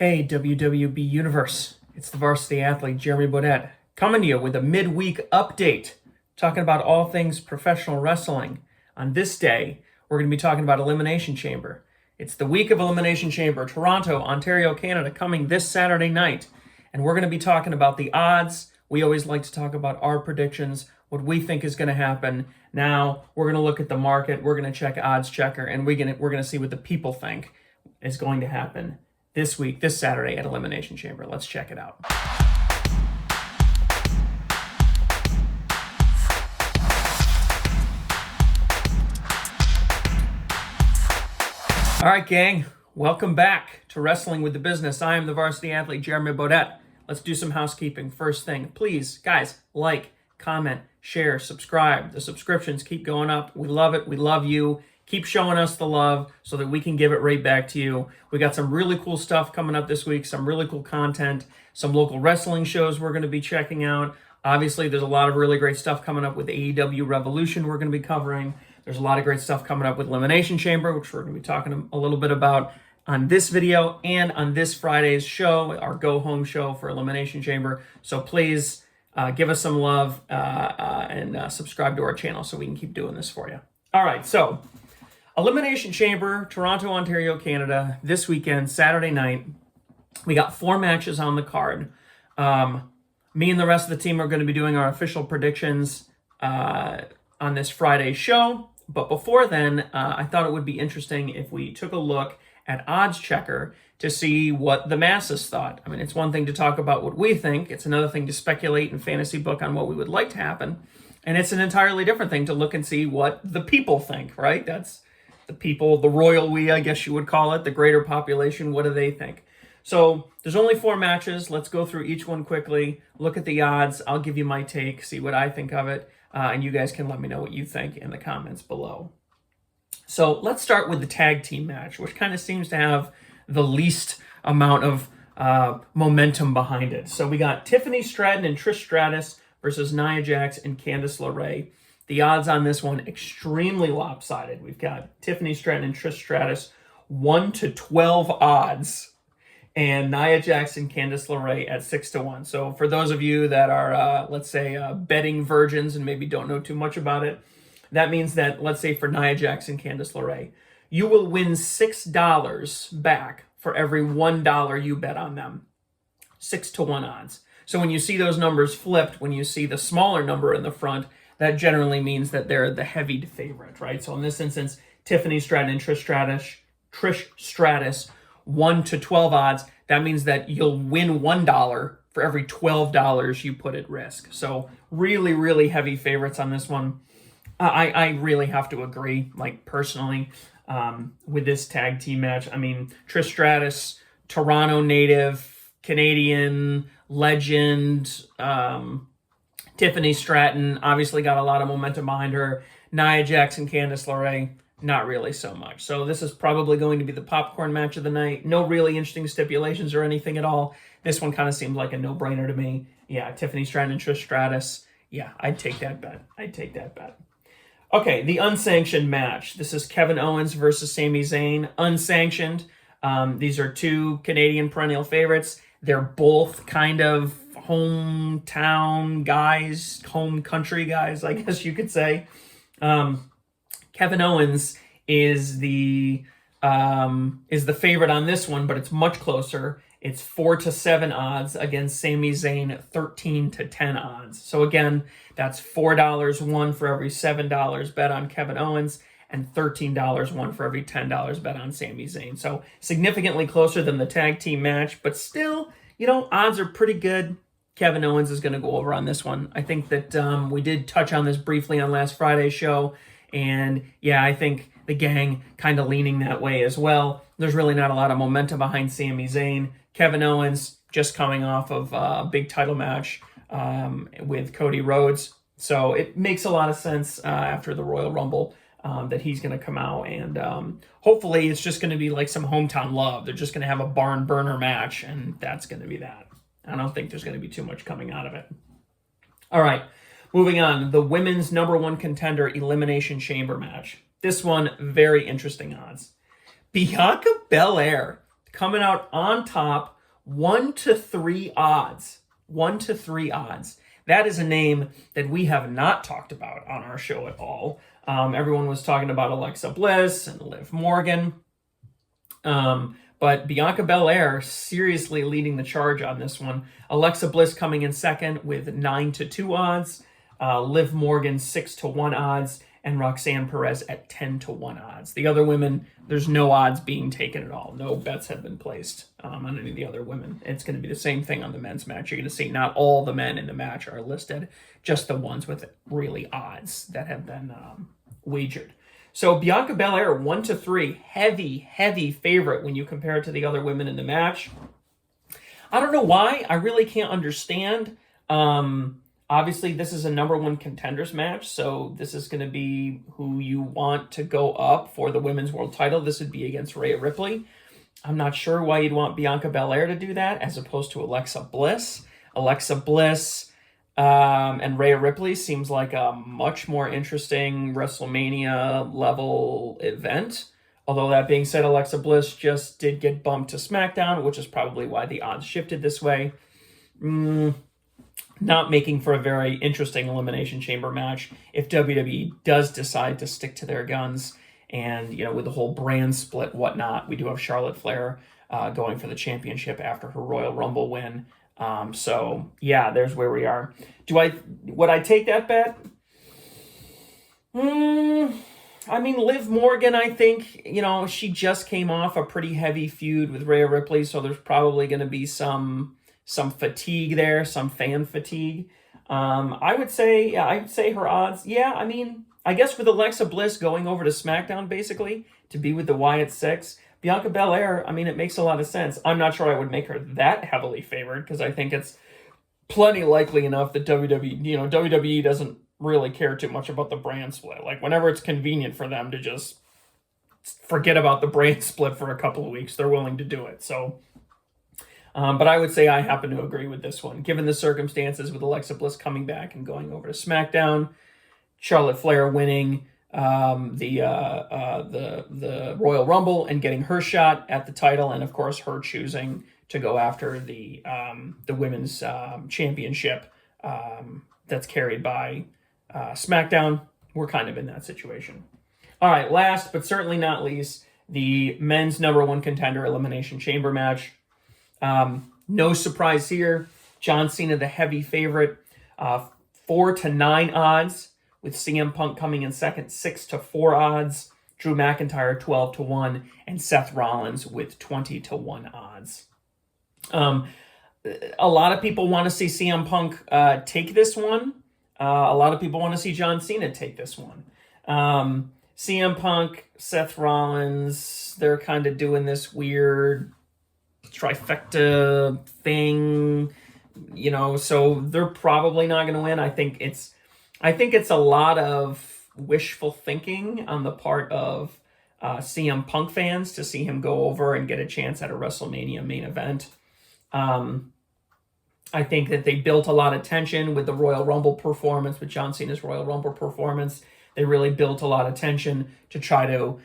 Hey, WWB Universe. It's the varsity athlete, Jeremy Baudet, coming to you with a midweek update, talking about all things professional wrestling. On this day, we're going to be talking about Elimination Chamber. It's the week of Elimination Chamber, Toronto, Ontario, Canada, coming this Saturday night. And we're going to be talking about the odds. We always like to talk about our predictions, what we think is going to happen. Now, we're going to look at the market. We're going to check Odds Checker, and we're going to see what the people think is going to happen this week, this Saturday at Elimination Chamber. Let's check it out. All right, gang, welcome back to Wrestling with the Business. I am the varsity athlete, Jeremy Baudet. Let's do some housekeeping. First thing, please, guys, like, comment, share, subscribe. The subscriptions keep going up. We love it. We love you. Keep showing us the love so that we can give it right back to you. We got some really cool stuff coming up this week, some really cool content, some local wrestling shows we're going to be checking out. Obviously, there's a lot of really great stuff coming up with AEW Revolution we're going to be covering. There's a lot of great stuff coming up with Elimination Chamber, which we're going to be talking a little bit about on this video and on this Friday's show, our go-home show for Elimination Chamber. So please give us some love and subscribe to our channel so we can keep doing this for you. All right, so Elimination Chamber, Toronto, Ontario, Canada, this weekend, Saturday night. We got 4 matches on the card. Me and the rest of the team are going to be doing our official predictions on this Friday show. But before then, I thought it would be interesting if we took a look at Odds Checker to see what the masses thought. I mean, it's one thing to talk about what we think. It's another thing to speculate and fantasy book on what we would like to happen. And it's an entirely different thing to look and see what the people think, right? That's the people, the royal we, I guess you would call it, the greater population. What do they think? So there's only 4 matches. Let's go through each one quickly, look at the odds. I'll give you my take, see what I think of it, and you guys can let me know what you think in the comments below. So let's start with the tag team match, which kind of seems to have the least amount of momentum behind it. So we got Tiffany Stratton and Trish Stratus versus Nia Jax and Candice LeRae. The odds on this one, extremely lopsided. We've got Tiffany Stratton and Trish Stratus, 1-12 odds, and Nia Jax and Candice LeRae at 6-1. So for those of you that are, let's say, betting virgins and maybe don't know too much about it, that means that, let's say for Nia Jax and Candice LeRae, you will win $6 back for every $1 you bet on them. 6-1 odds. So when you see those numbers flipped, when you see the smaller number in the front, that generally means that they're the heavy favorite, right? So in this instance, Tiffany Stratton and Trish Stratus, 1-12 odds. That means that you'll win $1 for every $12 you put at risk. So really, really heavy favorites on this one. I really have to agree, like personally, with this tag team match. I mean, Trish Stratus, Toronto native, Canadian legend, Tiffany Stratton obviously got a lot of momentum behind her. Nia Jax and Candice LeRae, not really so much. So this is probably going to be the popcorn match of the night. No really interesting stipulations or anything at all. This one kind of seemed like a no-brainer to me. Yeah, Tiffany Stratton and Trish Stratus. Yeah, I'd take that bet. Okay, the unsanctioned match. This is Kevin Owens versus Sami Zayn. Unsanctioned. These are 2 Canadian perennial favorites. They're both kind of hometown guys, home country guys, I guess you could say. Kevin Owens is the favorite on this one, but it's much closer. It's 4-7 odds against Sami Zayn, 13-10 odds. So again, that's $4 won for every $7 bet on Kevin Owens, and $13 won for every $10 bet on Sami Zayn. So significantly closer than the tag team match, but still, you know, odds are pretty good. Kevin Owens is going to go over on this one. I think that we did touch on this briefly on last Friday's show, and yeah, I think the gang kind of leaning that way as well. There's really not a lot of momentum behind Sami Zayn. Kevin Owens just coming off of a big title match with Cody Rhodes. So it makes a lot of sense after the Royal Rumble that he's going to come out, and hopefully it's just going to be like some hometown love. They're just going to have a barn burner match, and that's going to be that. I don't think there's going to be too much coming out of it. All right, moving on. The women's #1 contender Elimination Chamber match. This one, very interesting odds. Bianca Belair coming out on top, 1 to 3 odds. 1 to 3 odds. That is a name that we have not talked about on our show at all. Everyone was talking about Alexa Bliss and Liv Morgan. But Bianca Belair seriously leading the charge on this one. Alexa Bliss coming in second with 9 to 2 odds. Liv Morgan 6 to 1 odds. And Roxanne Perez at 10 to 1 odds. The other women, there's no odds being taken at all. No bets have been placed on any of the other women. It's going to be the same thing on the men's match. You're going to see not all the men in the match are listed, just the ones with really odds that have been wagered. So Bianca Belair, 1 to 3, heavy favorite when you compare it to the other women in the match. I don't know why. I really can't understand. Obviously, this is a number 1 contenders match, so this is going to be who you want to go up for the women's world title. This would be against Rhea Ripley. I'm not sure why you'd want Bianca Belair to do that as opposed to Alexa Bliss. Alexa Bliss and Rhea Ripley seems like a much more interesting WrestleMania level event. Although that being said, Alexa Bliss just did get bumped to SmackDown, which is probably why the odds shifted this way. Not making for a very interesting Elimination Chamber match if WWE does decide to stick to their guns. And, with the whole brand split, whatnot, we do have Charlotte Flair going for the championship after her Royal Rumble win. So, yeah, there's where we are. Would I take that bet? Liv Morgan, I think, she just came off a pretty heavy feud with Rhea Ripley, so there's probably going to be some fatigue there, some fan fatigue. I'd say her odds. Yeah, I guess with Alexa Bliss going over to SmackDown, basically, to be with the Wyatt Six, Bianca Belair, it makes a lot of sense. I'm not sure I would make her that heavily favored, because I think it's plenty likely enough that WWE doesn't really care too much about the brand split. Like, whenever it's convenient for them to just forget about the brand split for a couple of weeks, they're willing to do it. So, but I would say I happen to agree with this one. Given the circumstances with Alexa Bliss coming back and going over to SmackDown, Charlotte Flair winning the Royal Rumble and getting her shot at the title, and of course her choosing to go after the women's championship that's carried by SmackDown, we're kind of in that situation. All right, last but certainly not least, the men's number 1 contender Elimination Chamber match. No surprise here. John Cena, the heavy favorite, 4 to 9 odds, with CM Punk coming in second, 6 to 4 odds. Drew McIntyre, 12 to 1, and Seth Rollins with 20 to 1 odds. A lot of people want to see CM Punk take this one. A lot of people want to see John Cena take this one. CM Punk, Seth Rollins, they're kind of doing this weird trifecta thing, so they're probably not going to win. I think it's a lot of wishful thinking on the part of CM Punk fans to see him go over and get a chance at a WrestleMania main event. I think that they built a lot of tension with the Royal Rumble performance, with John Cena's Royal Rumble performance. They really built a lot of tension to try to,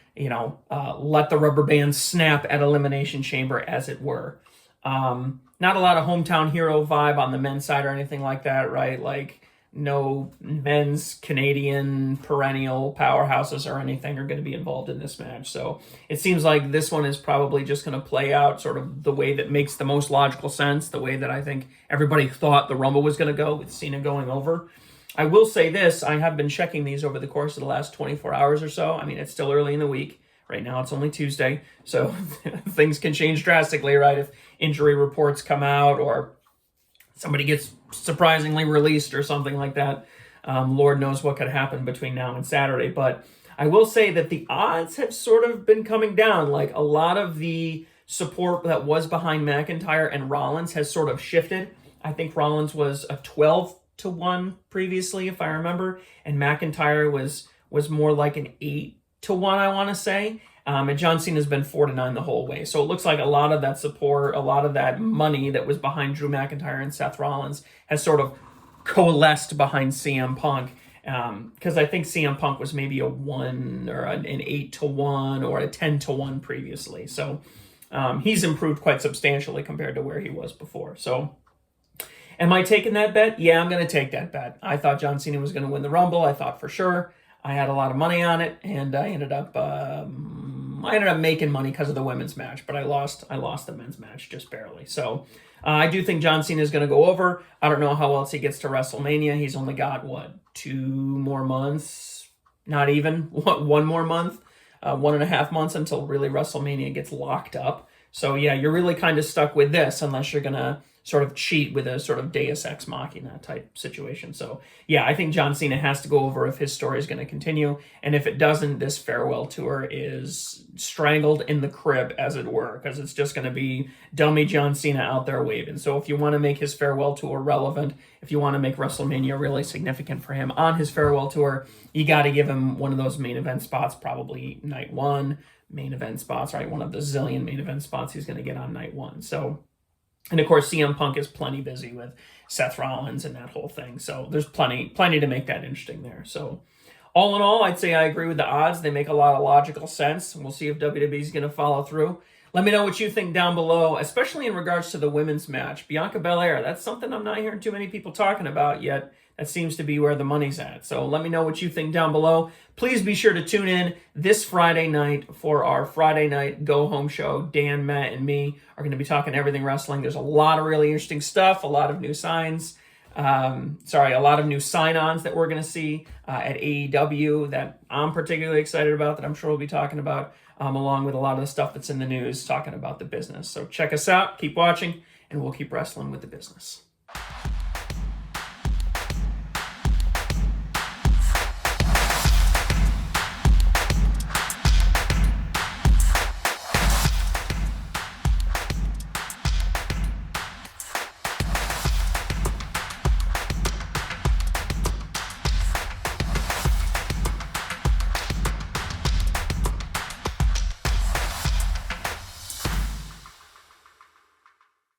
let the rubber band snap at Elimination Chamber, as it were. Not a lot of hometown hero vibe on the men's side or anything like that, right? Like, no men's Canadian perennial powerhouses or anything are going to be involved in this match. So it seems like this one is probably just going to play out sort of the way that makes the most logical sense, the way that I think everybody thought the Rumble was going to go, with Cena going over. I will say this, I have been checking these over the course of the last 24 hours or so. It's still early in the week. Right now it's only Tuesday, so things can change drastically, right? If injury reports come out or somebody gets surprisingly released or something like that. Lord knows what could happen between now and Saturday. But I will say that the odds have sort of been coming down. Like, a lot of the support that was behind McIntyre and Rollins has sort of shifted. I think Rollins was a 12 to 1 previously, if I remember, and McIntyre was more like an 8 to 1, I want to say. And John Cena's been 4 to 9 the whole way. So it looks like a lot of that support, a lot of that money that was behind Drew McIntyre and Seth Rollins has sort of coalesced behind CM Punk. Because I think CM Punk was maybe a 1 or an 8 to 1 or a 10 to 1 previously. So He's improved quite substantially compared to where he was before. So am I taking that bet? Yeah, I'm going to take that bet. I thought John Cena was going to win the Rumble. I thought for sure. I had a lot of money on it, and I ended up making money because of the women's match, but I lost the men's match just barely. So I do think John Cena is going to go over. I don't know how else he gets to WrestleMania. He's only got, 2 more months? Not even. 1 more month? 1.5 months until really WrestleMania gets locked up. So yeah, you're really kind of stuck with this unless you're going to sort of cheat with a sort of Deus Ex Machina type situation. So yeah, I think John Cena has to go over if his story is going to continue. And if it doesn't, this farewell tour is strangled in the crib, as it were, because it's just going to be dummy John Cena out there waving. So if you want to make his farewell tour relevant, if you want to make WrestleMania really significant for him on his farewell tour, you got to give him one of those main event spots, probably night 1 main event spots, right? One of the zillion main event spots he's going to get on night 1. So, and of course, CM Punk is plenty busy with Seth Rollins and that whole thing. So there's plenty to make that interesting there. So all in all, I'd say I agree with the odds. They make a lot of logical sense. We'll see if WWE is going to follow through. Let me know what you think down below, especially in regards to the women's match. Bianca Belair, that's something I'm not hearing too many people talking about yet. That seems to be where the money's at. So let me know what you think down below. Please be sure to tune in this Friday night for our Friday night go-home show. Dan, Matt, and me are going to be talking everything wrestling. There's a lot of really interesting stuff, a lot of new signs. A lot of new sign-ons that we're going to see at AEW that I'm particularly excited about, that I'm sure we'll be talking about, along with a lot of the stuff that's in the news talking about the business. So check us out, keep watching, and we'll keep wrestling with the business.